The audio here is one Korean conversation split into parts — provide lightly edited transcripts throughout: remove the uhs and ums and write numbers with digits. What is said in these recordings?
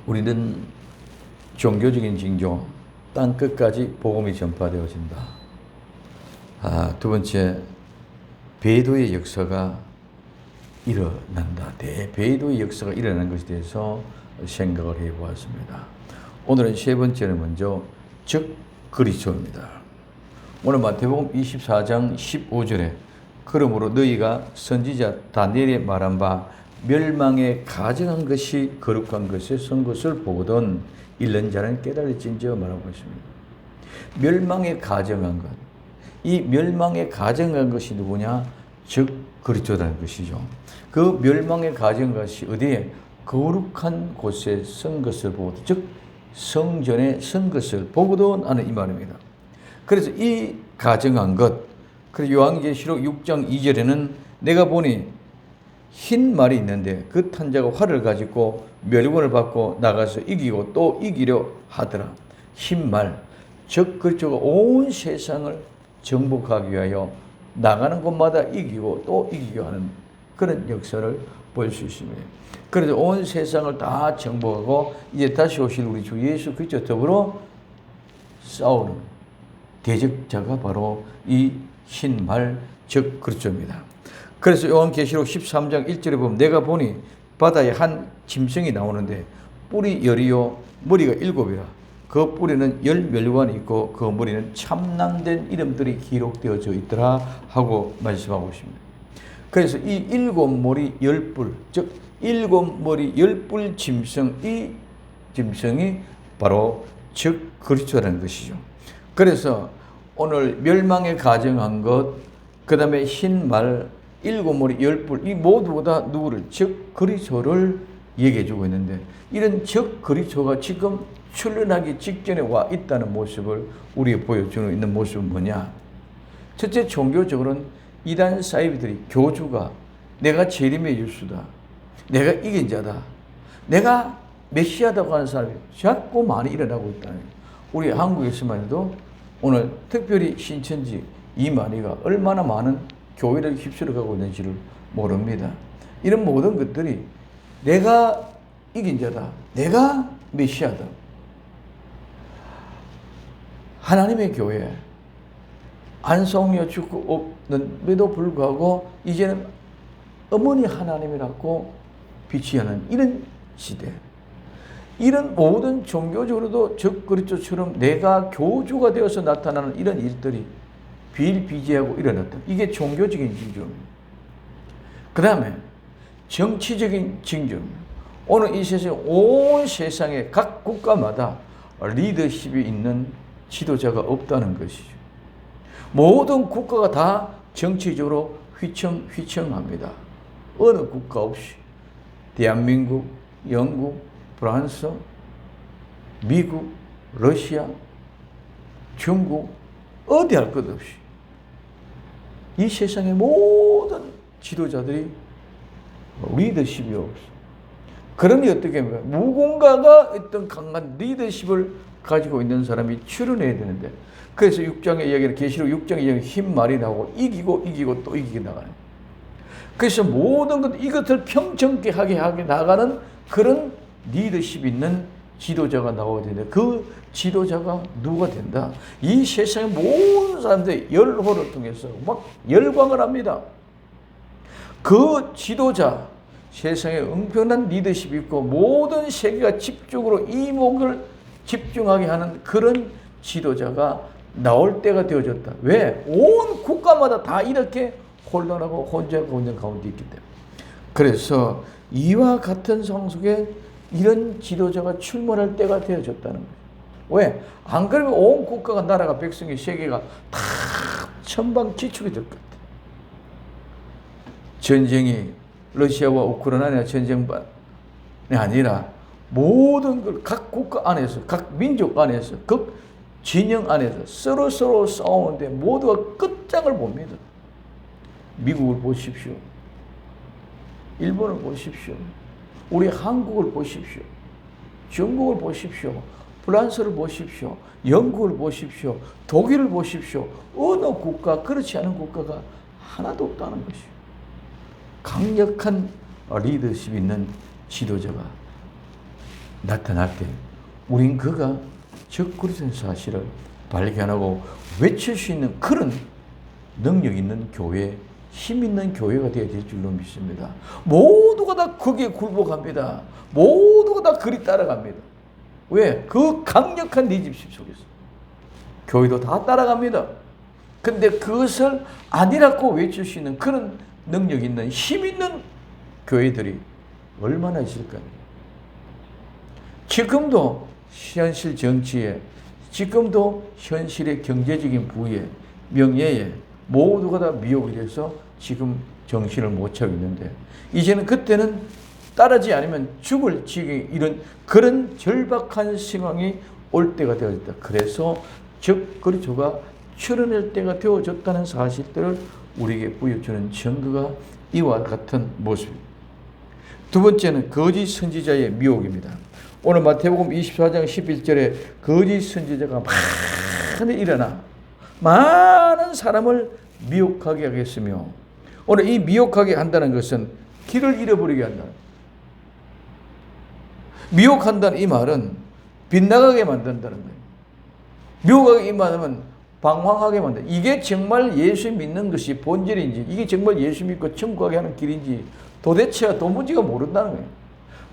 우리는 종교적인 징조, 땅끝까지 복음이 전파되어진다. 두 번째, 배도의 역사가 일어난다. 대배도의 역사가 일어나는 것에 대해서 생각을 해보았습니다. 오늘은 세 번째는 먼저 즉 그리스도입니다. 오늘 마태복음 24장 15절에 그러므로 너희가 선지자 다니엘이 말한 바 멸망에 가증한 것이 거룩한 것에 선 것을 보거든 읽는 자는 깨달을진저 말하고 있습니다. 멸망에 가증한 것. 이 멸망에 가증한 것이 누구냐? 즉 그리스도라는 것이죠. 그 멸망에 가증한 것이 어디에? 거룩한 곳에 선 것을 보거든. 즉 성전에 선 것을 보거든 하는 이 말입니다. 그래서 이 가증한 것, 그래서 요한계시록 6장 2절에는 내가 보니 흰 말이 있는데 그 탄자가 활을 가지고 멸관을 받고 나가서 이기고 또 이기려 하더라. 흰 말, 즉 그리스도가 온 세상을 정복하기 위하여 나가는 곳마다 이기고 또 이기려 하는 그런 역사를 볼 수 있습니다. 그래서 온 세상을 다 정복하고 이제 다시 오실 우리 주 예수 그리스도 더불어 싸우는 대적자가 바로 이 흰 말, 즉 그리스도입니다. 그래서 요한계시록 13장 1절에 보면 내가 보니 바다에 한 짐승이 나오는데 뿔이 10이요 머리가 7이라. 그 뿔에는 10멸관이 있고 그 머리는 참남된 이름들이 기록되어져 있더라 하고 말씀하고 있습니다. 그래서 이 7머리 10뿔, 즉 7머리 10뿔 짐승, 이 짐승이 바로 즉 그리스도라는 것이죠. 그래서 오늘 멸망에 가증한 것, 그 다음에 흰 말, 7머리 10뿔, 이 모두보다 누구를? 즉 그리스도를 얘기해 주고 있는데, 이런 즉 그리스도가 지금 출현하기 직전에 와 있다는 모습을 우리에게 보여주는 있는 모습은 뭐냐? 첫째, 종교적으로는 이단 사이비들이 교주가 내가 재림의 예수다, 내가 이긴 자다, 내가 메시아다고 하는 사람이 자꾸 많이 일어나고 있다는 거예요. 우리 한국에서만 해도 오늘 특별히 신천지 이만희가 얼마나 많은 교회를 휩쓸어 가고 있는지를 모릅니다. 이런 모든 것들이 내가 이긴 자다, 내가 메시아다. 하나님의 교회, 안성여 죽고 없는데도 불구하고 이제는 어머니 하나님이라고 비치하는 이런 시대. 이런 모든 종교적으로도 즉 그리스도처럼 내가 교주가 되어서 나타나는 이런 일들이 비일비재하고 일어났다. 이게 종교적인 징조입니다. 그 다음에 정치적인 징조입니다. 오늘 이 세상 온 세상의 각 국가마다 리더십이 있는 지도자가 없다는 것이죠. 모든 국가가 다 정치적으로 휘청합니다. 어느 국가 없이 대한민국, 영국, 프랑스, 미국, 러시아, 중국 어디 할 것 없이 이 세상의 모든 지도자들이 리더십이 없어. 그러니 어떻게 합니까? 무언가가 어떤 강한 리더십을 가지고 있는 사람이 출현해야 되는데, 그래서 6장의 이야기는 계시록 6장의 이야기는 흰 말이 나오고 이기고 또 이기게 나가는. 그래서 모든 것 이것을 평정케 하게 나가는 그런 리더십 있는 지도자가 나와야 되는데, 그 지도자가 누가 된다? 이 세상의 모든 사람들이 열호를 통해서 막 열광을 합니다. 그 지도자, 세상에 응변한 리더십이 있고 모든 세계가 집중으로 이목을 집중하게 하는 그런 지도자가 나올 때가 되어졌다. 왜? 온 국가마다 다 이렇게 혼란하고 혼재하고 있는 가운데 있기 때문에. 그래서 이와 같은 상황 속에 이런 지도자가 출몰할 때가 되어졌다는 거예요. 왜? 안 그러면 온 국가가, 나라가, 백성이, 세계가 다 천방지축이 될 것 같아요. 전쟁이 러시아와 우크라이나 전쟁만이 아니라 모든 걸 각 국가 안에서, 각 민족 안에서, 각 진영 안에서 서로 싸우는데 모두가 끝장을 봅니다. 미국을 보십시오. 일본을 보십시오. 우리 한국을 보십시오. 중국을 보십시오. 프랑스를 보십시오. 영국을 보십시오. 독일을 보십시오. 어느 국가, 그렇지 않은 국가가 하나도 없다는 것이요. 강력한 리더십 있는 지도자가 나타날 때 우린 그가 적그리스도인 사실을 발견하고 외칠 수 있는 그런 능력 있는 교회, 힘 있는 교회가 되어야 될 줄로 믿습니다. 모두가 다 거기에 굴복합니다. 모두가 다 그리 따라갑니다. 왜? 그 강력한 리더십 속에서 교회도 다 따라갑니다. 근데 그것을 아니라고 외칠 수 있는 그런 능력 있는 힘 있는 교회들이 얼마나 있을까요? 지금도 현실 정치에, 지금도 현실의 경제적인 부에, 명예에 모두가 다 미혹이 돼서 지금 정신을 못 차고 있는데, 이제는 그때는 따르지 않으면 죽을 지경에 이런 그런 절박한 상황이 올 때가 되어졌다. 그래서 적그리스도가 출현할 때가 되어졌다는 사실들을 우리에게 보여주는 증거가 이와 같은 모습입니다. 두 번째는 거짓 선지자의 미혹입니다. 오늘 마태복음 24장 11절에 거짓 선지자가 많이 일어나 많은 사람을 미혹하게 하겠으며, 오늘 이 미혹하게 한다는 것은 길을 잃어버리게 한다. 미혹한다는 이 말은 빗나가게 만든다는 거예요. 미혹하게 이 말은 방황하게 만든다. 이게 정말 예수 믿는 것이 본질인지, 이게 정말 예수 믿고 천국 가게 하는 길인지 도대체 도무지가 모른다는 거예요.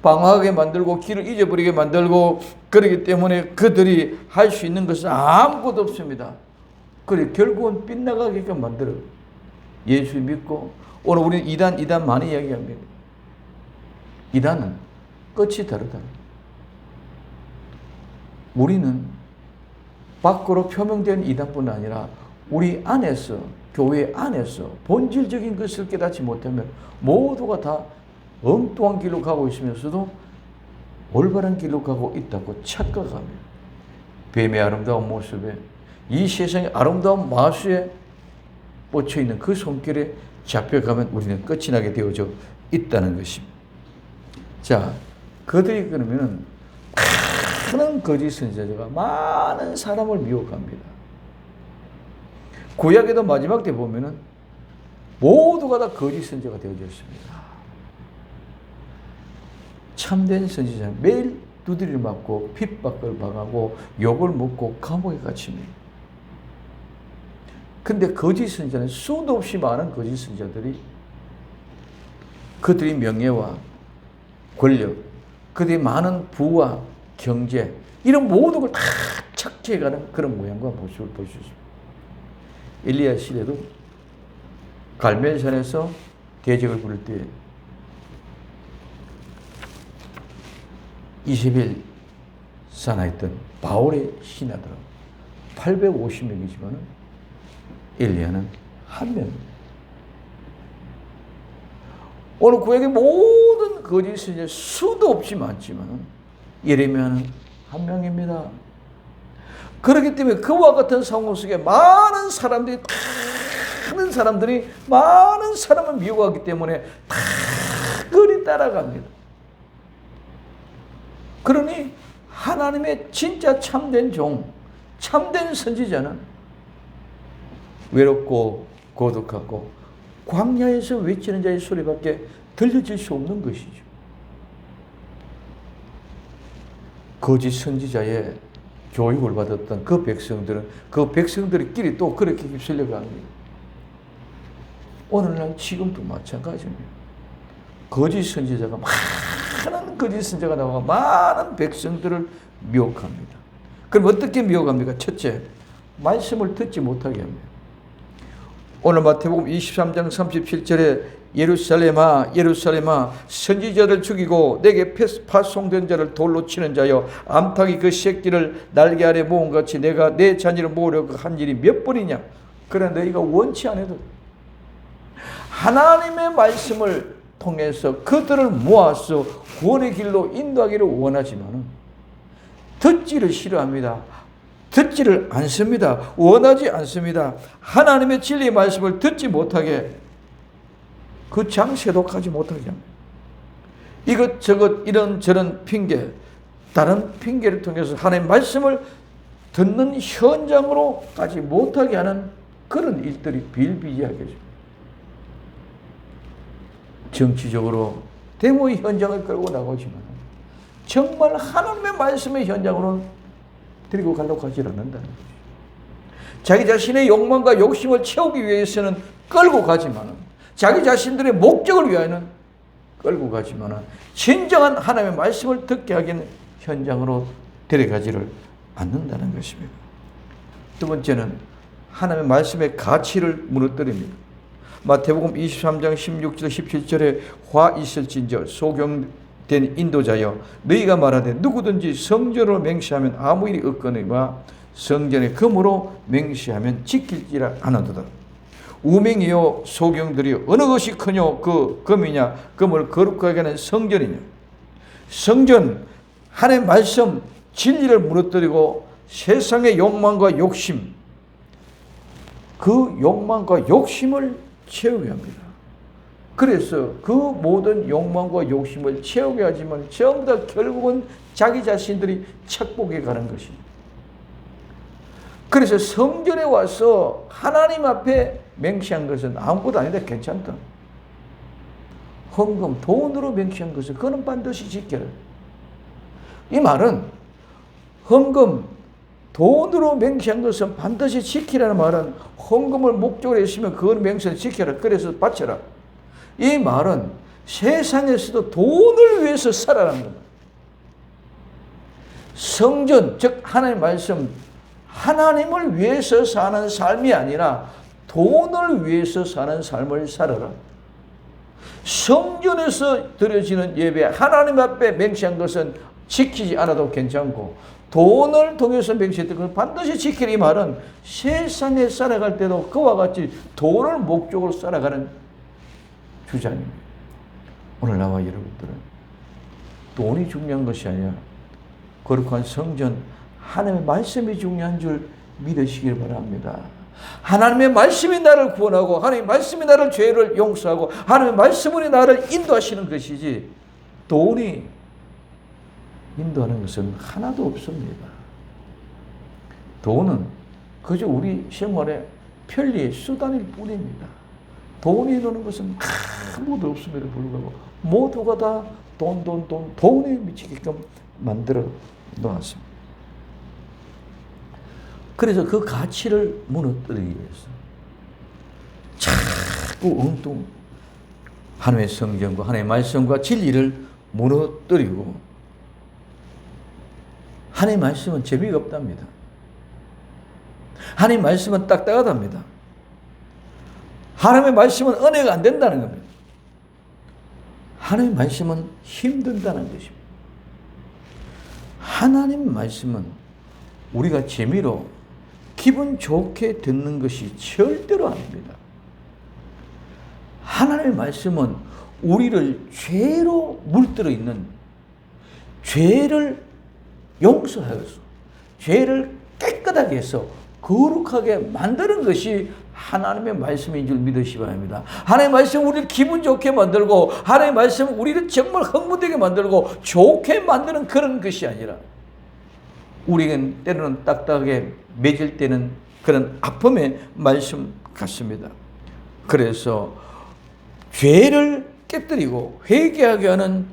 방황하게 만들고 길을 잊어버리게 만들고, 그렇기 때문에 그들이 할 수 있는 것은 아무것도 없습니다. 그래 결국은 빗나가게끔 만들어요. 예수 믿고, 오늘 우리는 이단 많이 이야기합니다. 이단은 끝이 다르다. 우리는 밖으로 표명된 이단뿐 아니라 우리 안에서, 교회 안에서 본질적인 것을 깨닫지 못하면 모두가 다 엉뚱한 길로 가고 있으면서도 올바른 길로 가고 있다고 착각합니다. 뱀의 아름다운 모습에, 이 세상의 아름다운 마수에 뻗쳐있는 그 손길에 잡혀가면 우리는 끝이 나게 되어져 있다는 것입니다. 자, 그들이 그러면 많은 거짓 선지자가 많은 사람을 미혹합니다. 구약에도 마지막 때 보면은 모두가 다 거짓 선지자가 되어져 있습니다. 참된 선지자는 매일 두드리를 맞고 핍박을 당하고 욕을 먹고 감옥에 갇힙니다. 근데 거짓 선지자는 수도 없이 많은 거짓 선지자들이 그들의 명예와 권력, 그들의 많은 부와 경제, 이런 모든 걸 다 착취해가는 그런 모양과 모습을 볼 수 있습니다. 엘리야 시대도 갈멜산에서 대적을 부를 때 이세벨 산하였던 바울의 신하들 850명이지만 엘리야는 한 명입니다. 오늘 구약의 모든 거짓 선지자 수도 없이 많지만 예레미야는 한 명입니다. 그렇기 때문에 그와 같은 상황 속에 많은 사람들이 많은 사람을 미워하기 때문에 다 그리 따라갑니다. 그러니 하나님의 진짜 참된 종, 참된 선지자는 외롭고 고독하고 광야에서 외치는 자의 소리밖에 들려질 수 없는 것이죠. 거짓 선지자의 교육을 받았던 그 백성들은 그 백성들끼리 또 그렇게 휩쓸려가 합니다. 오늘날 지금도 마찬가지입니다. 거짓 선지자가 많은 거짓 선지자가 나와 많은 백성들을 미혹합니다. 그럼 어떻게 미혹합니까? 첫째, 말씀을 듣지 못하게 합니다. 오늘 마태복음 23장 37절에 예루살렘아 예루살렘아 선지자를 죽이고 내게 파송된 자를 돌로 치는 자여, 암탉이 그 새끼를 날개 아래 모은 같이 내가 내 자녀를 모으려고 한 일이 몇 번이냐. 그러나 너희가 원치 않아도 하나님의 말씀을 통해서 그들을 모아서 구원의 길로 인도하기를 원하지만 듣지를 싫어합니다. 듣지를 않습니다. 원하지 않습니다. 하나님의 진리의 말씀을 듣지 못하게, 그 장세독하지 못하게 합니다. 이것저것 이런저런 핑계, 다른 핑계를 통해서 하나님의 말씀을 듣는 현장으로 가지 못하게 하는 그런 일들이 비일비재하게 됩니다. 정치적으로 데모의 현장을 끌고 나가지만 정말 하나님의 말씀의 현장으로 데리고 가려고 하지 않는다는 거죠. 자기 자신의 욕망과 욕심을 채우기 위해서는 끌고 가지만, 자기 자신들의 목적을 위하여는 끌고 가지만, 진정한 하나님의 말씀을 듣게 하기는 현장으로 데려가지를 않는다는 것입니다. 두 번째는 하나님의 말씀의 가치를 무너뜨립니다. 마태복음 23장 16절 17절에 화 있을진저 소경된 인도자여 너희가 말하되 누구든지 성전으로 맹세하면 아무 일이 없거니와 성전의 금으로 맹세하면 지킬지라 하는도다. 우명이요 소경들이요 어느 것이 크뇨 그 금이냐 금을 거룩하게 하는 성전이냐. 성전 하나님의 말씀 진리를 무너뜨리고 세상의 욕망과 욕심, 그 욕망과 욕심을 채우게 합니다. 그래서 그 모든 욕망과 욕심을 채우게 하지만 전부 다 결국은 자기 자신들이 착복해 가는 것입니다. 그래서 성전에 와서 하나님 앞에 맹세한 것은 아무것도 아니다, 괜찮다. 헌금, 돈으로 맹세한 것은 그거는 반드시 지켜라. 이 말은 헌금, 돈으로 맹세한 것은 반드시 지키라는 말은 헌금을 목적으로 했으면 그걸 맹세를 지켜라. 그래서 바쳐라. 이 말은 세상에서도 돈을 위해서 살아라는 겁니다. 성전, 즉 하나님의 말씀, 하나님을 위해서 사는 삶이 아니라 돈을 위해서 사는 삶을 살아라. 성전에서 드려지는 예배, 하나님 앞에 맹세한 것은 지키지 않아도 괜찮고 돈을 통해서 맹세했던 것은 반드시 지키라. 이 말은 세상에 살아갈 때도 그와 같이 돈을 목적으로 살아가는 주장입니다. 오늘 나와 여러분들은 돈이 중요한 것이 아니라 거룩한 성전, 하나님의 말씀이 중요한 줄 믿으시길 바랍니다. 하나님의 말씀이 나를 구원하고 하나님의 말씀이 나를 죄를 용서하고 하나님의 말씀으로 나를 인도하시는 것이지 돈이 인도하는 것은 하나도 없습니다. 돈은 그저 우리 생활의 편리의 수단일 뿐입니다. 돈이 이루는 것은 아무도 없음에도 불구하고 모두가 다 돈에 미치게끔 만들어 놓았습니다. 그래서 그 가치를 무너뜨리기 위해서 자꾸 엉뚱 하나님의 성경과 하나님의 말씀과 진리를 무너뜨리고, 하나님의 말씀은 재미가 없답니다. 하나님의 말씀은 딱딱하답니다. 하나님의 말씀은 은혜가 안 된다는 겁니다. 하나님의 말씀은 힘든다는 것입니다. 하나님 말씀은 우리가 재미로 기분 좋게 듣는 것이 절대로 아닙니다. 하나님의 말씀은 우리를 죄로 물들어 있는 죄를 용서하여서 죄를 깨끗하게 해서 거룩하게 만드는 것이 하나님의 말씀인 줄 믿으시기 바랍니다. 하나님의 말씀은 우리를 기분 좋게 만들고 하나님의 말씀은 우리를 정말 흥분되게 만들고 좋게 만드는 그런 것이 아니라 우리는 때로는 딱딱하게 맺을 때는 그런 아픔의 말씀 같습니다. 그래서 죄를 깨뜨리고 회개하게 하는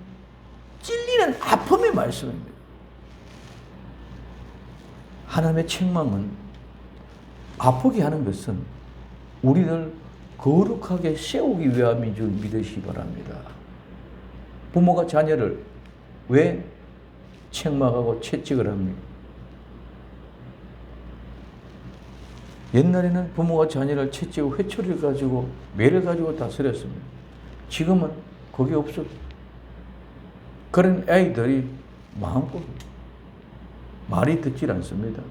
찔리는 아픔의 말씀입니다. 하나님의 책망은 아프게 하는 것은 우리를 거룩하게 세우기 위함인 줄 믿으시기 바랍니다. 부모가 자녀를 왜 책망하고 채찍을 합니까? 옛날에는 부모가 자녀를 채찍고 회초리를 가지고 매를 가지고 다스렸습니다. 지금은 그게 없어. 그런 아이들이 마음껏 말이 듣질 않습니다.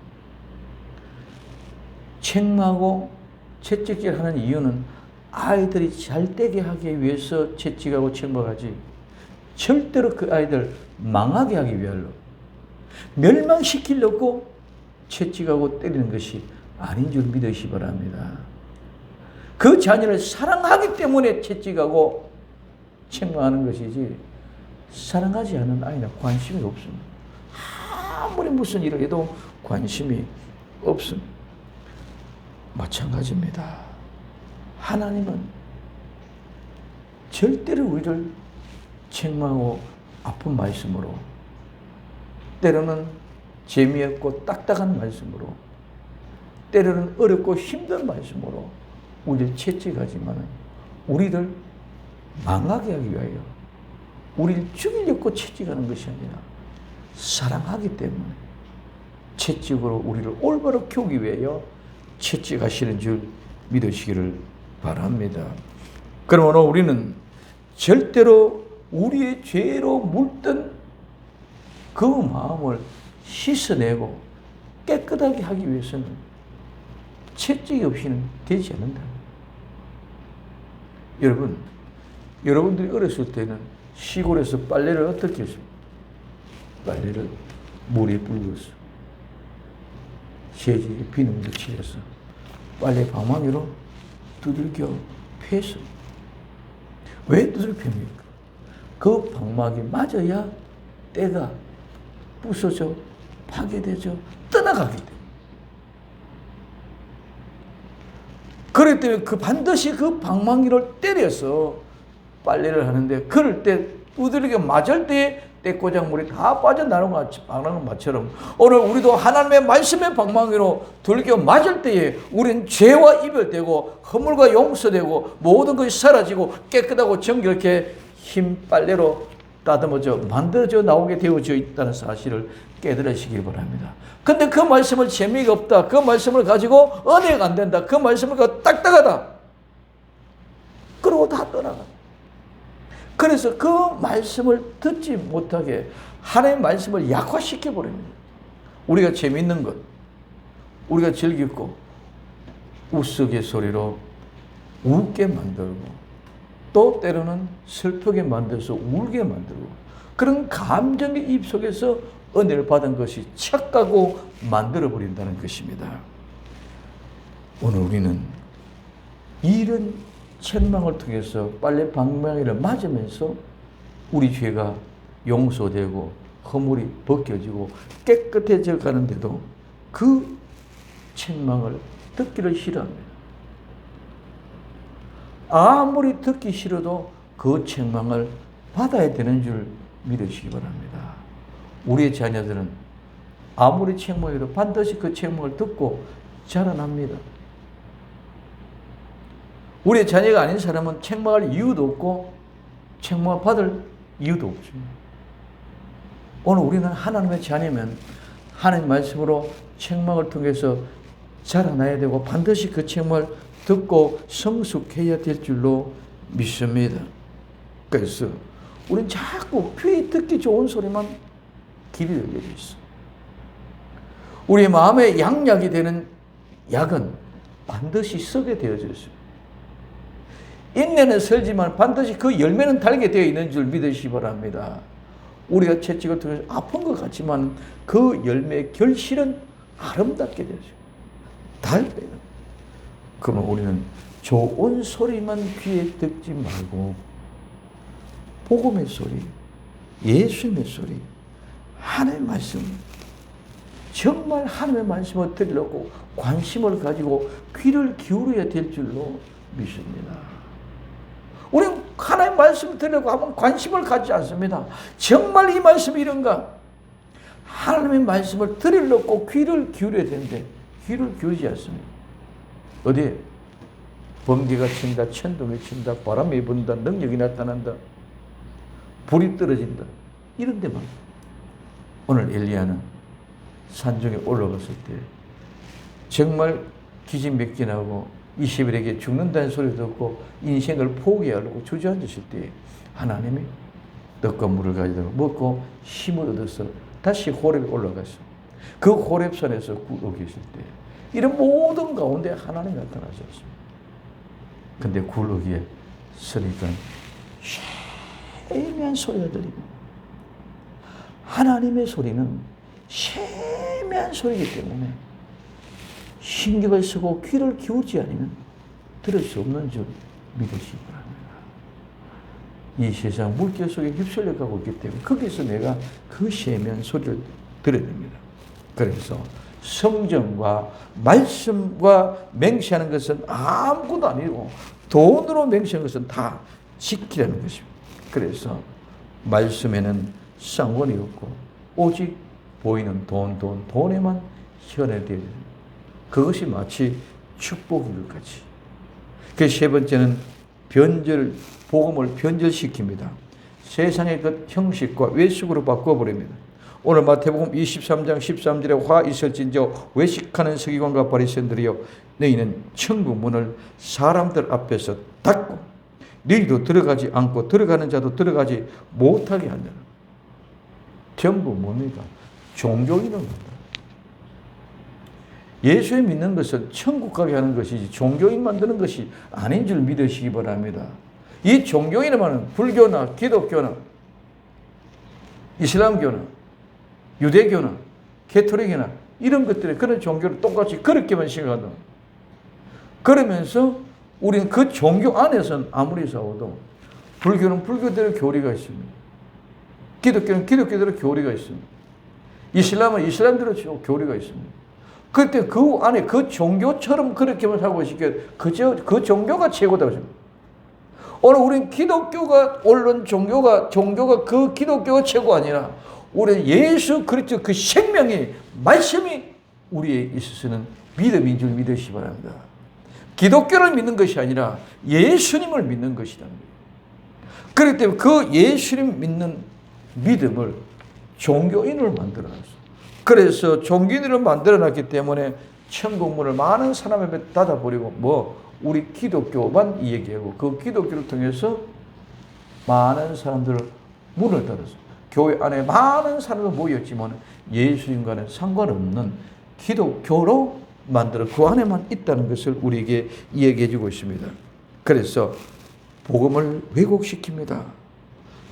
책망하고 채찍질하는 이유는 아이들이 잘되게 하기 위해서 채찍하고 책망하지 절대로 그 아이들 망하게 하기 위하여 멸망시키려고 채찍하고 때리는 것이 아닌 줄 믿으시기 바랍니다. 그 자녀를 사랑하기 때문에 채찍하고 책망하는 것이지 사랑하지 않은 아이는 관심이 없습니다. 아무리 무슨 일을 해도 관심이 없습니다. 마찬가지입니다. 하나님은 절대로 우리를 책망하고 아픈 말씀으로 때로는 재미없고 딱딱한 말씀으로, 때로는 어렵고 힘든 말씀으로 우리를 채찍하지만 우리를 망하게 하기 위하여, 우리를 죽이려고 채찍하는 것이 아니라 사랑하기 때문에 채찍으로 우리를 올바로 키우기 위하여 채찍하시는 줄 믿으시기를 바랍니다. 그러므로 우리는 절대로 우리의 죄로 물든 그 마음을 씻어내고 깨끗하게 하기 위해서는 채찍이 없이는 되지 않는다. 여러분, 여러분들이 어렸을 때는 시골에서 빨래를 어떻게 했습니까? 빨래를 물에 불렸어. 세제에 비누를 칠해서 빨래 방망이로 두들겨 패서. 왜 두들겨 팹니까? 그 방망이 맞아야 때가 부서져, 파괴되죠, 떠나가기 때문에. 그렇기 때문에 반드시 그 방망이를 때려서 빨래를 하는데, 그럴 때 두들겨 맞을 때 때고장물이 다 빠져나가는 것처럼 오늘 우리도 하나님의 말씀의 방망이로 두들겨 맞을 때에 우리는 죄와 이별되고 허물과 용서되고 모든 것이 사라지고 깨끗하고 정결케 흰 빨래로 다듬어져 만들어져 나오게 되어져 있다는 사실을 깨달으시길 바랍니다. 근데 그 말씀은 재미가 없다, 그 말씀을 가지고 은혜가 안 된다, 그 말씀을 가지고 딱딱하다, 그러고 다 떠나가. 그래서 그 말씀을 듣지 못하게 하나님의 말씀을 약화시켜 버립니다. 우리가 재미있는 것, 우리가 즐겁고 우스갯소리로 웃게 만들고, 또 때로는 슬프게 만들어서 울게 만들고, 그런 감정의 입 속에서 은혜를 받은 것이 착각하고 만들어버린다는 것입니다. 오늘 우리는 이런 책망을 통해서 빨래 방망이를 맞으면서 우리 죄가 용서되고 허물이 벗겨지고 깨끗해져 가는데도 그 책망을 듣기를 싫어합니다. 아무리 듣기 싫어도 그 책망을 받아야 되는 줄 믿으시기 바랍니다. 우리의 자녀들은 아무리 책망해도 반드시 그 책망을 듣고 자라납니다. 우리의 자녀가 아닌 사람은 책망할 이유도 없고 책망을 받을 이유도 없습니다. 오늘 우리는 하나님의 자녀면 하나님 말씀으로 책망을 통해서 자라나야 되고 반드시 그 책망을 듣고 성숙해야 될 줄로 믿습니다. 그래서 우리는 자꾸 귀에 듣기 좋은 소리만 귀에 열려 있어. 우리 마음의 양약이 되는 약은 반드시 썩게 되어져 있습니다. 인내는 설지만 반드시 그 열매는 달게 되어 있는 줄 믿으시기 바랍니다. 우리가 채찍을 통해서 아픈 것 같지만 그 열매의 결실은 아름답게 되죠. 달배는. 그러면 우리는 좋은 소리만 귀에 듣지 말고 복음의 소리, 예수님의 소리, 하나님의 말씀, 정말 하나님의 말씀을 들으려고 관심을 가지고 귀를 기울여야 될 줄로 믿습니다. 우리는 하나님의 말씀을 들으려고 하면 관심을 갖지 않습니다. 정말 이 말씀이 이런가? 하나님의 말씀을 들으려고 귀를 기울여야 되는데 귀를 기울이지 않습니다. 어디에? 번개가 친다, 천둥이 친다, 바람이 분다, 능력이 나타난다, 불이 떨어진다, 이런 데만. 오늘 엘리야는 산중에 올라갔을 때 정말 기진맥진하고 이세벨에게 죽는다는 소리 듣고 인생을 포기하려고 주저앉았을 때 하나님이 떡과 물을 가져다가 먹고 힘을 얻어서 다시 호렙에 올라갔어. 그 호렙산에서 굴러 계실 때 이런 모든 가운데 하나님이 나타나셨습니다. 근데 굴러기에 서니까 세미한 소리가 들립니다. 하나님의 소리는 세미한 소리이기 때문에 신경을 쓰고 귀를 기울지 않으면 들을 수 없는 줄 믿으시기 바랍니다. 이 세상 물결 속에 휩쓸려 가고 있기 때문에 거기서 내가 그 세미한 소리를 들어야 됩니다. 그래서 성경과 말씀과 맹세하는 것은 아무것도 아니고 돈으로 맹세하는 것은 다 지키라는 것입니다. 그래서 말씀에는 쌍권이 없고 오직 보이는 돈에만 현해되는 그것이 마치 축복인 것 같이. 그 세 번째는 복음을 변절시킵니다. 세상의 그 형식과 외식으로 바꿔버립니다. 오늘 마태복음 23장 13절에 화 있을진저 외식하는 서기관과 바리새인들이여 너희는 천국 문을 사람들 앞에서 닫고 너희도 들어가지 않고 들어가는 자도 들어가지 못하게 하느라. 전부 뭡니까? 종교인입니다. 예수에 믿는 것은 천국 가게 하는 것이지 종교인 만드는 것이 아닌 줄 믿으시기 바랍니다. 이 종교인은 말은 불교나 기독교나 이슬람교나 유대교나 개토릭이나 이런 것들의 그런 종교를 똑같이 그렇게만 생각한다. 그러면서 우리는 그 종교 안에서는 아무리 싸워도 불교는 불교대로 교리가 있습니다. 기독교는 기독교대로 교리가 있습니다. 이슬람은 이슬람대로 교리가 있습니다. 그때 그 안에 그 종교처럼 그렇게만 살고 싶게 그 종교가 최고다고 생각합니다. 오늘 우리는 기독교가 옳은 종교가 그 기독교가 최고 아니라 우리는 예수 그리스도 그 생명이 말씀이 우리에 있어서는 믿음인 줄 믿으시기 바랍니다. 기독교를 믿는 것이 아니라 예수님을 믿는 것이다. 그렇기 때문에 그 예수님 믿는 믿음을 종교인을 만들어놨어요. 그래서 종교인을 만들어놨기 때문에 천국문을 많은 사람 앞에 닫아버리고 우리 기독교만 얘기하고 그 기독교를 통해서 많은 사람들을 문을 닫았어요. 교회 안에 많은 사람들 모였지만 예수님과는 상관없는 기독교로 만들어 그 안에만 있다는 것을 우리에게 이야기해 주고 있습니다. 그래서 복음을 왜곡시킵니다.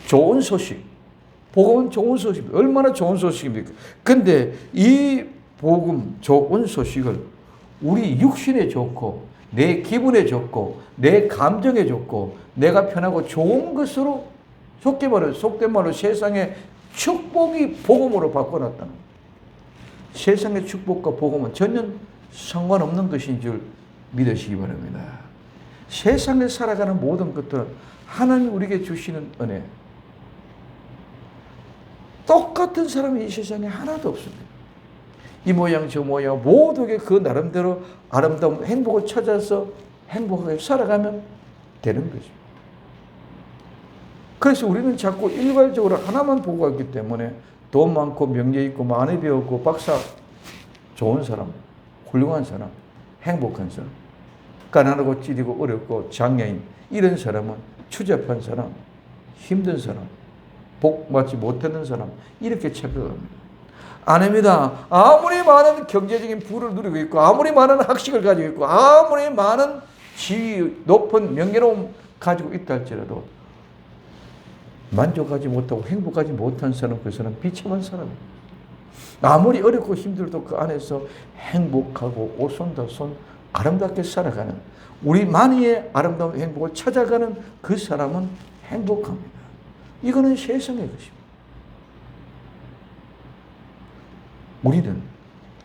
좋은 소식. 복음은 좋은 소식입니다. 얼마나 좋은 소식입니까? 근데 이 복음, 좋은 소식을 우리 육신에 좋고 내 기분에 좋고 내 감정에 좋고 내가 편하고 좋은 것으로 속된 말로 세상의 축복이 복음으로 바꿔놨다는 거예요. 세상의 축복과 복음은 전혀 상관없는 것인 줄 믿으시기 바랍니다. 세상에 살아가는 모든 것들은 하나님이 우리에게 주시는 은혜. 똑같은 사람이 이 세상에 하나도 없습니다. 이 모양 저 모양 모두에게 그 나름대로 아름다운 행복을 찾아서 행복하게 살아가면 되는 것입니다. 그래서 우리는 자꾸 일괄적으로 하나만 보고 있기 때문에 돈 많고 명예 있고 많이 배웠고 박사 좋은 사람, 훌륭한 사람, 행복한 사람, 가난하고 찌리고 어렵고 장애인 이런 사람은 추잡한 사람, 힘든 사람, 복 받지 못하는 사람 이렇게 착각합니다. 아닙니다. 아무리 많은 경제적인 부를 누리고 있고 아무리 많은 학식을 가지고 있고 아무리 많은 지위 높은 명예로움 가지고 있다 할지라도 만족하지 못하고 행복하지 못한 사람 그 사람 비참한 사람입니다. 아무리 어렵고 힘들도 그 안에서 행복하고 오손도손 아름답게 살아가는 우리만의 아름다운 행복을 찾아가는 그 사람은 행복합니다. 이거는 세상의 것입니다. 우리는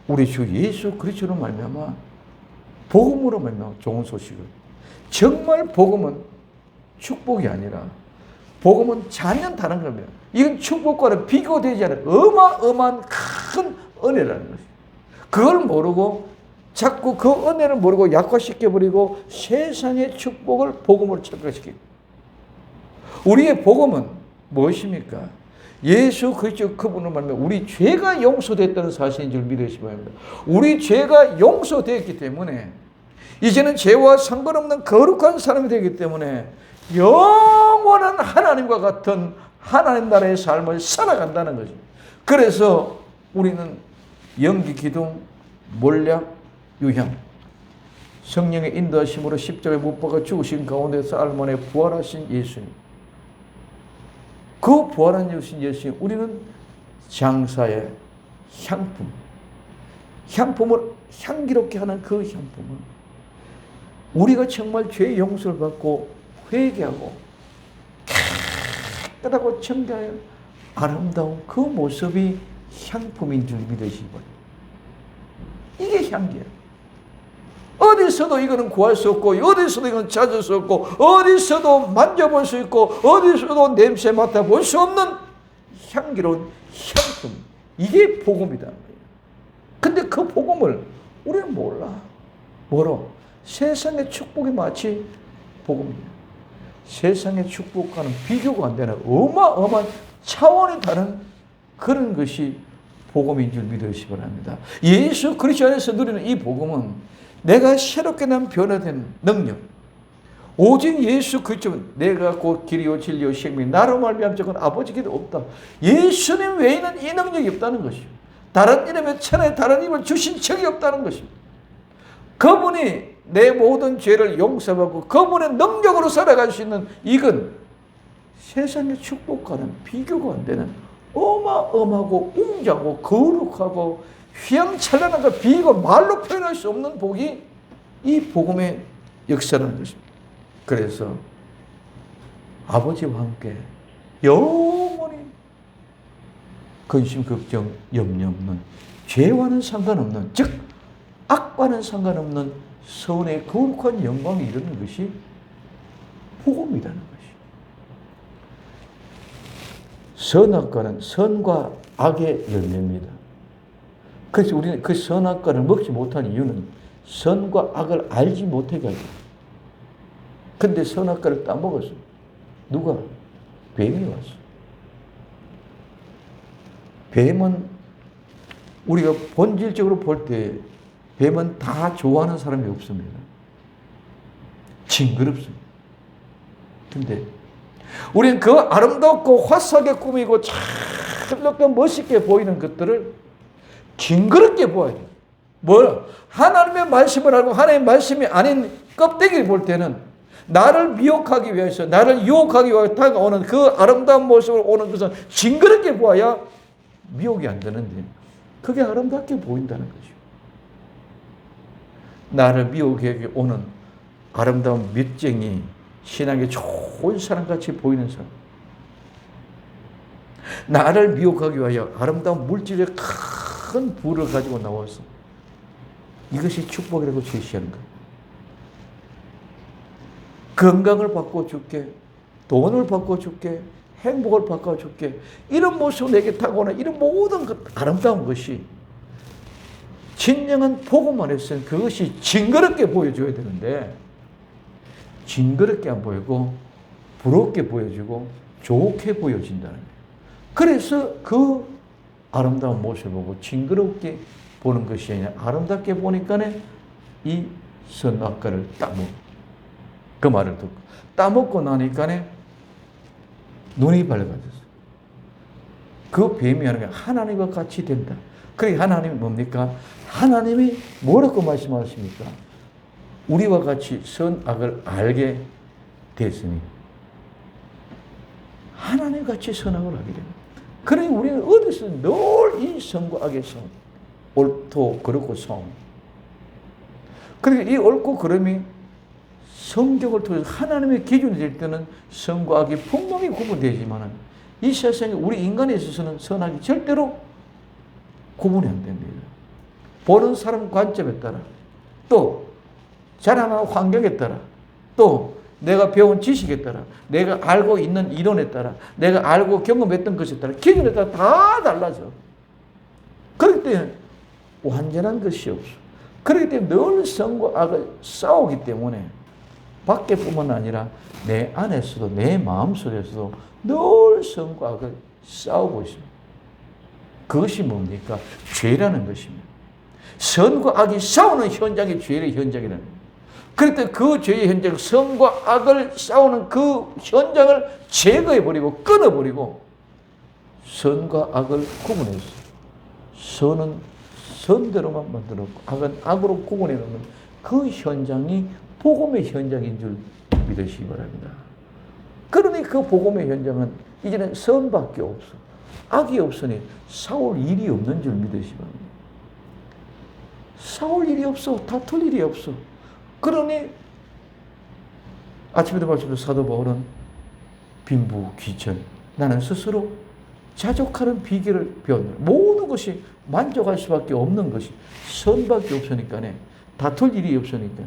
우리 주 예수 그리스도로 말미암아 복음으로 말미암아 좋은 소식을 정말 복음은 축복이 아니라 복음은 전혀 다른 겁니다. 이건 축복과는 비교되지 않은 어마어마한 큰 은혜라는 것입니다. 그걸 모르고 자꾸 그 은혜를 모르고 약화시켜버리고 세상의 축복을 복음으로 착각시키고 우리의 복음은 무엇입니까? 예수 그리스도 그분을 만나 우리 죄가 용서됐다는 사실인 줄 믿으시기 바랍니다. 우리 죄가 용서되었기 때문에 이제는 죄와 상관없는 거룩한 사람이 되기 때문에 영원한 하나님과 같은 하나님 나라의 삶을 살아간다는 거죠. 그래서 우리는 연기, 기둥, 몰약, 유향 성령의 인도하심으로 십자가에 못 박아 죽으신 가운데서 알만에 부활하신 예수님 그 부활한 예수님 우리는 장사의 향품을 향기롭게 하는 그 향품을 우리가 정말 죄의 용서를 받고 회개하고 깨끗하고 청결하여 아름다운 그 모습이 향품인 줄 믿으시기 바랍니다. 이게 향기예요. 어디서도 이거는 구할 수 없고 어디서도 이건 찾을 수 없고 어디서도 만져볼 수 있고 어디서도 냄새 맡아볼 수 없는 향기로운 향품. 이게 복음이라는 거예요. 근데 그 복음을 우리는 몰라. 뭐로? 세상의 축복이 마치 복음이에요. 세상의 축복과는 비교가 안 되는 어마어마한 차원이 다른 그런 것이 복음인 줄 믿으시기 바랍니다. 예수 그리스도 안에서 누리는 이 복음은 내가 새롭게 난 변화된 능력, 오직 예수 그리스도, 내가 곧 길이요 진리요 생명, 나로 말미암 적은 아버지께도 없다. 예수님 외에는 이 능력이 없다는 것이요. 다른 이름에 천하에 다른 이름을 주신 적이 없다는 것입니다. 그분이 내 모든 죄를 용서받고 그분의 능력으로 살아갈 수 있는 이건 세상의 축복과는 비교가 안 되는 어마어마하고 웅장하고 거룩하고 휘황찬란한 그 비가 말로 표현할 수 없는 복이 이 복음의 역사라는 것입니다. 그래서 아버지와 함께 영원히 근심, 걱정, 염려 없는, 죄와는 상관없는, 즉 악과는 상관없는 선의 거룩한 영광이 이르는 것이 복음이라는 것이. 선악과는 선과 악의 열매입니다. 그래서 우리는 그 선악과를 먹지 못한 이유는 선과 악을 알지 못하게 하죠. 근데 선악과를 따먹었어. 누가? 뱀이 왔어. 뱀은 우리가 본질적으로 볼 때 뱀은 다 좋아하는 사람이 없습니다. 징그럽습니다. 근데 우리는 그 아름답고 화사하게 꾸미고 참 멋있게 보이는 것들을 징그럽게 보아야 돼요. 뭘? 하나님의 말씀을 알고 하나님의 말씀이 아닌 껍데기를 볼 때는 나를 미혹하기 위해서, 나를 유혹하기 위해서 다가오는 그 아름다운 모습을 오는 것은 징그럽게 보아야 미혹이 안 되는데 그게 아름답게 보인다는 거죠. 나를 미혹하게 오는 아름다운 멋쟁이, 신앙에 좋은 사람같이 보이는 사람, 나를 미혹하기 위하여 아름다운 물질의 큰 부를 가지고 나와서 이것이 축복이라고 제시하는 거예요. 건강을 바꿔줄게, 돈을 바꿔줄게, 행복을 바꿔줄게, 이런 모습을 내게 타고는 이런 모든 것, 아름다운 것이 진정한 복음 안에서는 그것이 징그럽게 보여줘야 되는데 징그럽게 안 보이고 부럽게 보여지고 좋게 보여진다는 거예요. 그래서 그 아름다운 모습을 보고 징그럽게 보는 것이 아니라 아름답게 보니까 이 선악과를 따먹고, 그 말을 듣고 따먹고 나니까 눈이 밝아졌어요. 그 뱀이 하는 게 하나님과 같이 된다. 그러니까 하나님이 뭡니까? 하나님이 뭐라고 말씀하십니까? 우리와 같이 선악을 알게 됐으니 하나님 같이 선악을 하게 됩니다. 그러니 우리는 어디서 늘 이 선과 악의 싸움, 옳고 그렇고 싸움. 그러니까 이 옳고 그름이 성경을 통해서 하나님의 기준이 될 때는 선과 악이 분명히 구분되지만 이 세상에 우리 인간에 있어서는 선악이 절대로 구분이 안 됩니다. 보는 사람 관점에 따라, 또 자라나는 환경에 따라, 또 내가 배운 지식에 따라, 내가 알고 있는 이론에 따라, 내가 알고 경험했던 것에 따라, 기준에 따라 다 달라져. 그렇기 때문에 완전한 것이 없어. 그렇기 때문에 늘 선과 악을 싸우기 때문에 밖에뿐만 아니라 내 안에서도, 내 마음속에서도 늘 선과 악을 싸우고 있습니다. 그것이 뭡니까? 죄라는 것입니다. 선과 악이 싸우는 현장이 죄의 현장이라는 거예요. 그럴 그 죄의 현장, 선과 악을 싸우는 그 현장을 제거해버리고 끊어버리고 선과 악을 구분해서 선은 선대로만 만들었고 악은 악으로 구분해놓는 그 현장이 복음의 현장인 줄 믿으시기 바랍니다. 그러니 그 복음의 현장은 이제는 선밖에 없어. 악이 없으니 싸울 일이 없는 줄 믿으시기 바랍니다. 싸울 일이 없어. 다툴 일이 없어. 그러니 아침에도 말씀드린 사도 바울은 빈부, 귀천, 나는 스스로 자족하는 비결을 배웠노라. 모든 것이 만족할 수밖에 없는 것이 선밖에 없으니까 다툴 일이 없으니까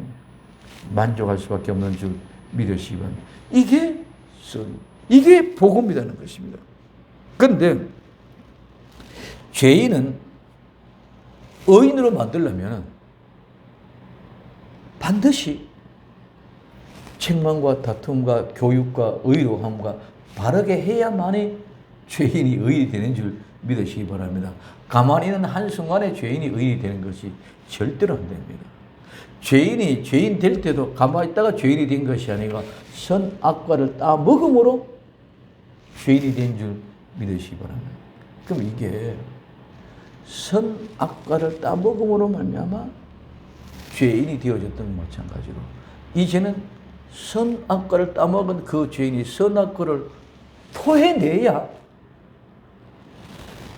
만족할 수밖에 없는 줄 믿으시기 바랍니다. 이게 선, 이게 복음이라는 것입니다. 그런데 죄인은 의인으로 만들려면 반드시 책망과 다툼과 교육과 의로함과 바르게 해야만이 죄인이 의인이 되는 줄 믿으시기 바랍니다. 가만히 있는 한순간에 죄인이 의인이 되는 것이 절대로 안 됩니다. 죄인이 죄인 될 때도 가만히 있다가 죄인이 된 것이 아니라 선악과를 따먹음으로 죄인이 된 줄 믿으시기 바랍니다. 그럼 이게 선악과를 따먹음으로 말미암아 죄인이 되어졌던 것 마찬가지로 이제는 선악과를 따먹은 그 죄인이 선악과를 토해내야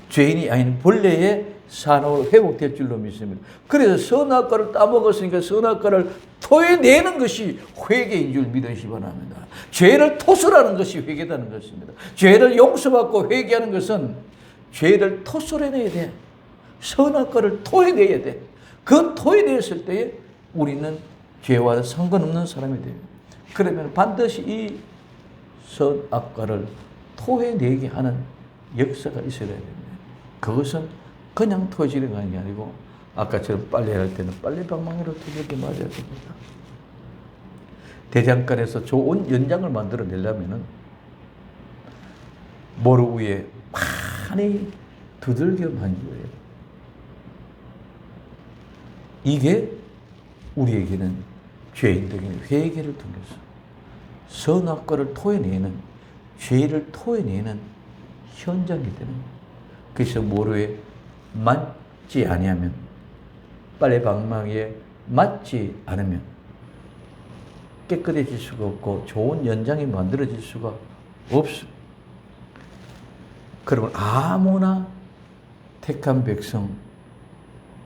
죄인이 아닌 본래의 산업으로 회복될 줄로 믿습니다. 그래서 선악과를 따먹었으니까 선악과를 토해내는 것이 회개인 줄 믿으시기 바랍니다. 죄를 토설하는 것이 회개라는 것입니다. 죄를 용서받고 회개하는 것은 죄를 토설해내야 돼. 선악과를 토해내야 돼. 그 토해냈을 때에 우리는 죄와 상관없는 사람이 됩니다. 그러면 반드시 이 선악과를 토해내게 하는 역사가 있어야 됩니다. 그것은 그냥 토해지는 게 아니고 아까처럼 빨래할 때는 빨래방망이로 두들겨 맞아야 됩니다. 대장간에서 좋은 연장을 만들어내려면 모루 위에 많이 두들겨 만져야 해요. 이게 우리에게는 죄인들에게는 회개를 통해서 선악과를 토해내는 죄를 토해내는 현장이 되는 거예요. 그래서 모루에 맞지 아니하면 빨래방망이에 맞지 않으면 깨끗해질 수가 없고 좋은 연장이 만들어질 수가 없습니다. 그러면 아무나 택한 백성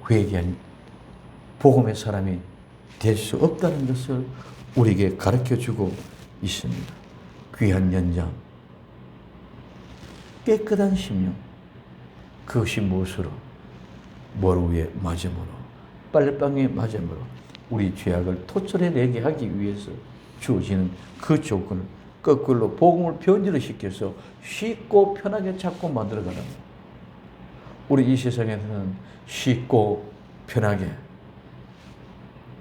회개한 복음의 사람이 될 수 없다는 것을 우리에게 가르쳐주고 있습니다. 귀한 연장, 깨끗한 심령, 그것이 무엇으로? 모루 위에 맞음으로, 빨래방에 맞음으로 우리 죄악을 토설해내게 하기 위해서 주어지는 그 조건을 거꾸로 복음을 변질을 시켜서 쉽고 편하게 찾고 만들어가는 우리 이 세상에서는 쉽고 편하게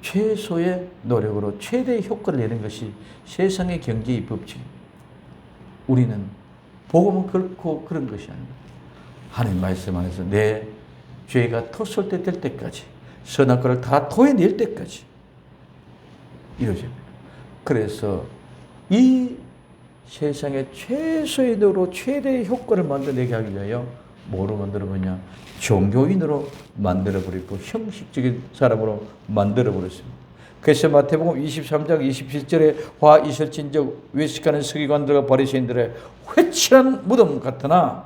최소의 노력으로 최대의 효과를 내는 것이 세상의 경제의 법칙. 우리는 복음은 결코 그런 것이 아닙니다. 하나님 말씀 안에서 내 죄가 토설될 때까지 선악과를 다 토해낼 때까지 이루어집니다. 그래서 이 세상의 최소의 노로 최대의 효과를 만들어내게 하기 위하여 뭐로 만들어버렸냐? 종교인으로 만들어버리고 형식적인 사람으로 만들어버렸습니다. 그래서 마태복음 23장 27절에 화 이슬진적 외식하는 서기관들과 바리새인들의 회칠한 무덤 같으나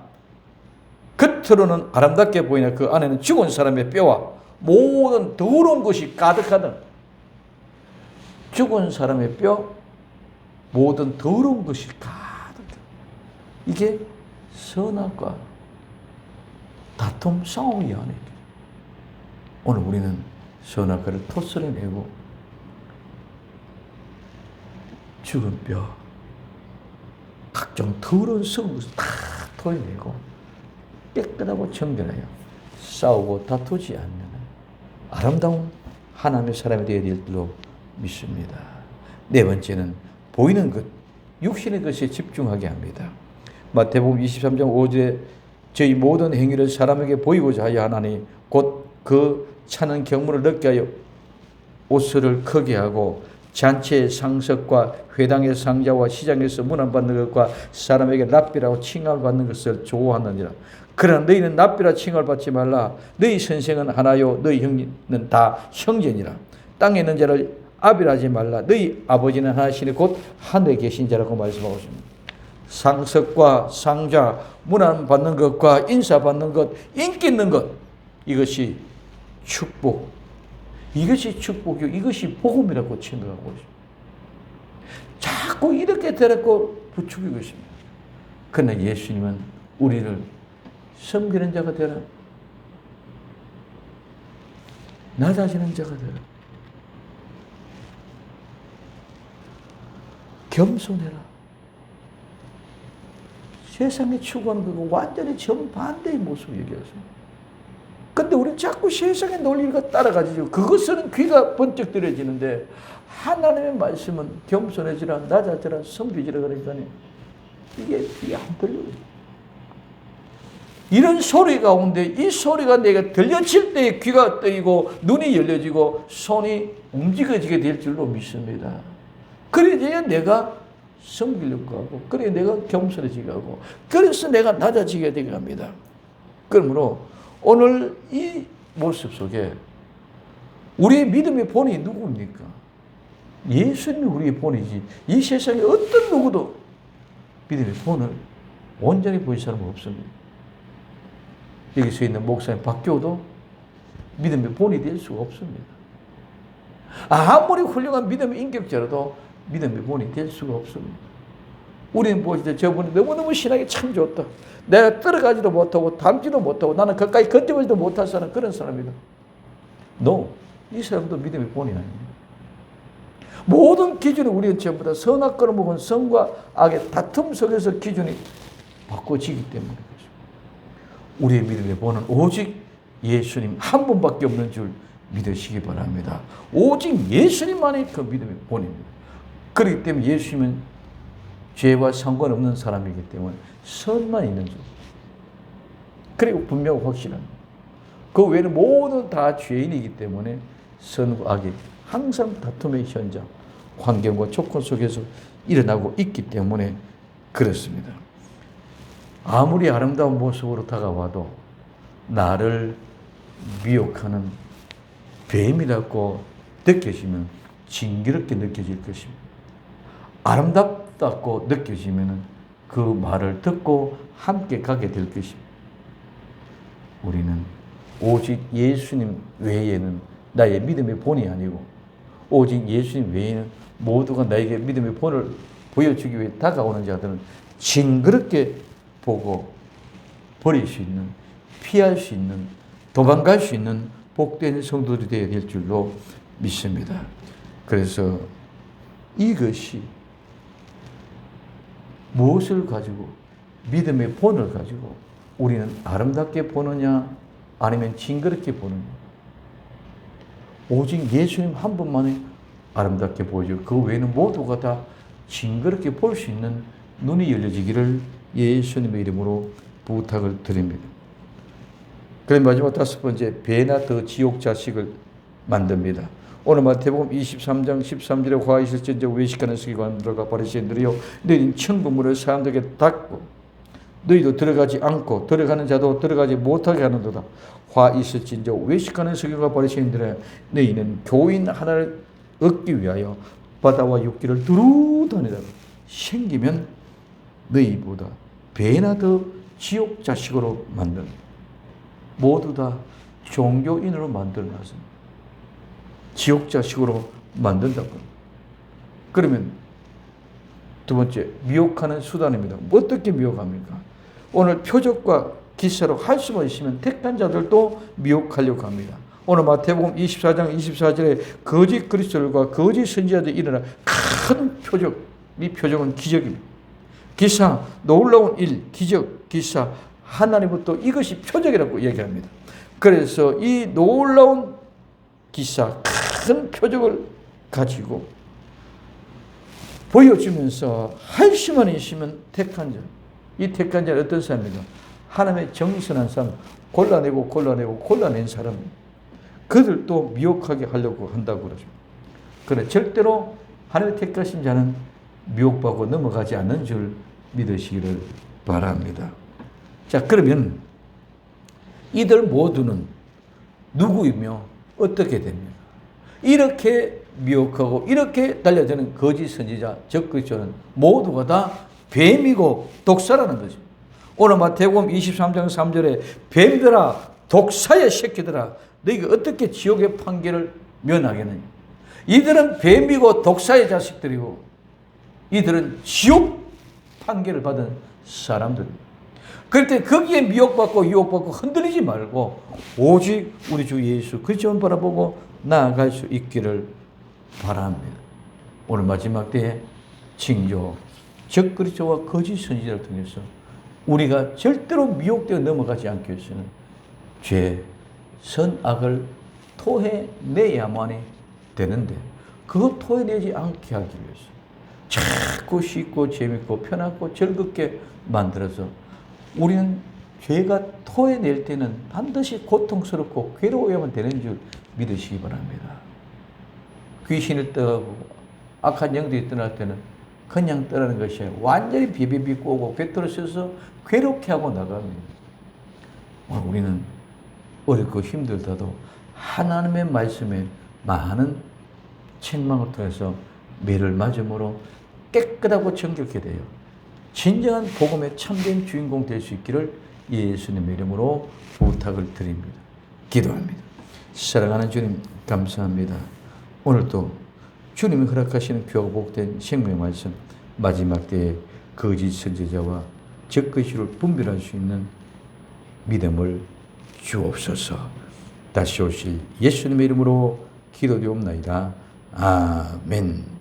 겉으로는 아름답게 보이나 그 안에는 죽은 사람의 뼈와 모든 더러운 것이 가득하다. 죽은 사람의 뼈, 모든 더러운 것이 가득하다. 이게 선악과 다툼, 싸움이 아니에요. 오늘 우리는 선악과를 토설해내고 죽은 뼈, 각종 더러운 썩은 것을 다 토해내고 깨끗하고 정결하여 싸우고 다투지 않는 아름다운 하나님의 사람이 되어야 될 줄로 믿습니다. 네 번째는 보이는 것, 육신의 것에 집중하게 합니다. 마태복음 23장 5절에 저희 모든 행위를 사람에게 보이고자 하여 하나니 곧 그 차는 경물을 넣게 하여 옷을 크게 하고 잔치의 상석과 회당의 상자와 시장에서 문안받는 것과 사람에게 랍비라고 칭함을 받는 것을 좋아하느니라. 그러나 너희는 랍비라 칭함을 받지 말라. 너희 선생은 하나요 너희 형제는 다 형제니라. 땅에 있는 자를 아비라 하지 말라. 너희 아버지는 하나시니 곧 하늘에 계신 자라고 말씀하고 있습니다. 상석과 상자, 문안 받는 것과 인사 받는 것, 인기 있는 것, 이것이 축복. 이것이 축복이요. 이것이 복음이라고 생각하고 있습니다. 자꾸 이렇게 데리고 부추기고 있습니다. 그러나 예수님은 우리를 섬기는 자가 되라. 낮아지는 자가 되라. 겸손해라. 세상에 추구하는 그거 완전히 정반대의 모습을 얘기하십니다. 근데 우리는 자꾸 세상의 논리가 따라가지고 그것은 귀가 번쩍 들여지는데 하나님의 말씀은 겸손해지라, 낮아지라, 섬기지라 그러니까 이게 귀에 안 들려요. 이런 소리 가운데 이 소리가 내가 들려질 때에 귀가 뜨이고 눈이 열려지고 손이 움직여지게 될 줄로 믿습니다. 그래야 내가 섬기려고 하고, 그래야 내가 겸손해지게 하고, 그래서 내가 낮아지게 되게 합니다. 그러므로 오늘 이 모습 속에 우리의 믿음의 본이 누구입니까? 예수님이 우리의 본이지 이 세상에 어떤 누구도 믿음의 본을 온전히 보일 사람은 없습니다. 여기 서 있는 목사님 박교도 믿음의 본이 될 수가 없습니다. 아무리 훌륭한 믿음의 인격자라도 믿음의 본이 될 수가 없습니다. 우리는 보실 때 저분이 너무너무 신앙이 참 좋다. 내가 들어가지도 못하고 담지도 못하고 나는 가까이 걷어보지도 못할 사람, 그런 사람이다. No. 이 사람도 믿음의 본이 아닙니다. 모든 기준이 우리는 전부 다 선악과를 먹은 선과 악의 다툼 속에서 기준이 바꿔지기 때문에 그렇습니다. 우리의 믿음의 본은 오직 예수님 한 분밖에 없는 줄 믿으시기 바랍니다. 오직 예수님만이 그 믿음의 본입니다. 그렇기 때문에 예수님은 죄와 상관없는 사람이기 때문에 선만 있는 줄. 그리고 분명히 확실한. 그 외에는 모두 다 죄인이기 때문에 선과 악이 항상 다툼의 현장, 환경과 조건 속에서 일어나고 있기 때문에 그렇습니다. 아무리 아름다운 모습으로 다가와도 나를 미혹하는 뱀이라고 느껴지면 징그럽게 느껴질 것입니다. 아름답다고 느껴지면 그 말을 듣고 함께 가게 될 것입니다. 우리는 오직 예수님 외에는 나의 믿음의 본이 아니고 오직 예수님 외에는 모두가 나에게 믿음의 본을 보여주기 위해 다가오는 자들은 징그럽게 보고 버릴 수 있는, 피할 수 있는, 도망갈 수 있는 복된 성도들이 되어야 될 줄로 믿습니다. 그래서 이것이 무엇을 가지고, 믿음의 본을 가지고 우리는 아름답게 보느냐 아니면 징그럽게 보느냐. 오직 예수님 한 분만이 아름답게 보여요. 그 외에는 모두가 다 징그럽게 볼 수 있는 눈이 열려지기를 예수님의 이름으로 부탁을 드립니다. 그럼 마지막 다섯 번째, 배나 더 지옥 자식을 만듭니다. 오늘 마태복음 23장 13절에 화 있을진저 외식하는 서기관들과 바리새인들이여 너희는 천국문을 사람들에게 닫고 너희도 들어가지 않고 들어가는 자도 들어가지 못하게 하는도다. 화 있을진저 외식하는 서기관과 바리새인들아 너희는 교인 하나를 얻기 위하여 바다와 육지를 두루 다니다가 생기면 너희보다 배나 더 지옥 자식으로 만든, 모두 다 종교인으로 만들어놨습니다. 지옥 자식으로 만든다고. 그러면 두 번째, 미혹하는 수단입니다. 어떻게 미혹합니까? 오늘 표적과 기사로 할 수만 있으면 택한 자들도 미혹하려고 합니다. 오늘 마태복음 24장 24절에 거짓 그리스도들과 거짓 선지자들이 일어나 큰 표적, 이 표적은 기적입니다. 기사, 놀라운 일, 기적, 기사, 하나님부터 이것이 표적이라고 얘기합니다. 그래서 이 놀라운 기사, 큰 표적을 가지고 보여주면서 할 수만 있으면 택한 자. 이 택한 자는 어떤 사람입니까? 하나님의 정선한 사람, 골라낸 사람. 그들도 미혹하게 하려고 한다고 그러죠. 그러나 절대로 하나님의 택하신 자는 미혹받고 넘어가지 않는 줄 믿으시기를 바랍니다. 자, 그러면 이들 모두는 누구이며 어떻게 됩니까? 이렇게 미혹하고 이렇게 달려드는 거짓 선지자, 즉 그리스도는 모두가 다 뱀이고 독사라는 것입니다. 오늘 마태복음 23장 3절에 뱀들아, 독사의 새끼들아, 너희가 어떻게 지옥의 판결을 면하겠느냐. 이들은 뱀이고 독사의 자식들이고 이들은 지옥 판결을 받은 사람들입니다. 그럴 때 거기에 미혹받고 유혹받고 흔들리지 말고 오직 우리 주 예수 그리스도만 바라보고 나아갈 수 있기를 바랍니다. 오늘 마지막 때에 징조, 즉 그리스도와 거짓 선지자를 통해서 우리가 절대로 미혹되어 넘어가지 않기 위해서는 죄, 선악을 토해내야만이 되는데 그거 토해내지 않게 하기 위해서 자꾸 쉽고 재밌고 편하고 즐겁게 만들어서 우리는 죄가 토해낼 때는 반드시 고통스럽고 괴로워야만 되는 줄 믿으시기 바랍니다. 귀신을 떠나고 악한 영들이 떠날 때는 그냥 떠나는 것이 아니라 완전히 비비비 꼬고 꿰뚫어 써서 괴롭게 하고 나갑니다. 우리는 어렵고 힘들다도 하나님의 말씀에 많은 책망을 통해서 매를 맞음으로 깨끗하고 정결케 되어 진정한 복음의 참된 주인공 될 수 있기를 예수님의 이름으로 부탁을 드립니다. 기도합니다. 사랑하는 주님 감사합니다. 오늘도 주님이 허락하시는 귀하고 복된 생명의 말씀 마지막 때에 거짓 선지자와 적그리스도를 분별할 수 있는 믿음을 주옵소서. 다시 오실 예수님의 이름으로 기도되옵나이다. 아멘.